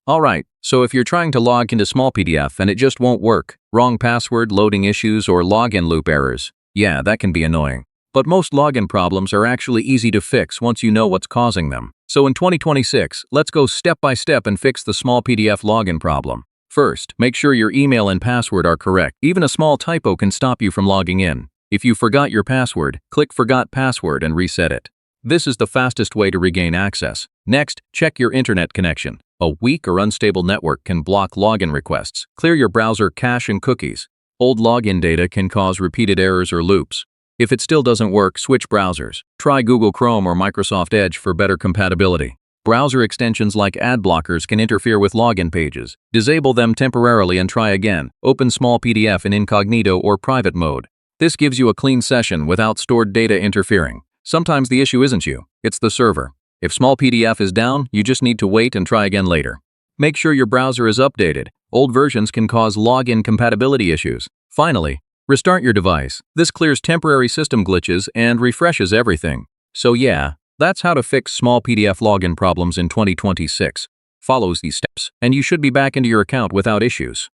Alright, so if you're trying to log into Smallpdf and it just won't work, wrong password, loading issues, or login loop errors, yeah, that can be annoying. But most login problems are actually easy to fix once you know what's causing them. So in 2026, let's go step by step and fix the Smallpdf login problem. First, make sure your email and password are correct. Even a small typo can stop you from logging in. If you forgot your password, click Forgot Password and reset it. This is the fastest way to regain access. Next, check your internet connection. A weak or unstable network can block login requests. Clear your browser cache and cookies. Old login data can cause repeated errors or loops. If it still doesn't work, switch browsers. Try Google Chrome or Microsoft Edge for better compatibility. Browser extensions like ad blockers can interfere with login pages. Disable them temporarily and try again. Open Smallpdf in incognito or private mode. This gives you a clean session without stored data interfering. Sometimes the issue isn't you, it's the server. If Smallpdf is down, you just need to wait and try again later. Make sure your browser is updated. Old versions can cause login compatibility issues. Finally, restart your device. This clears temporary system glitches and refreshes everything. So yeah, that's how to fix Smallpdf login problems in 2026. Follow these steps, and you should be back into your account without issues.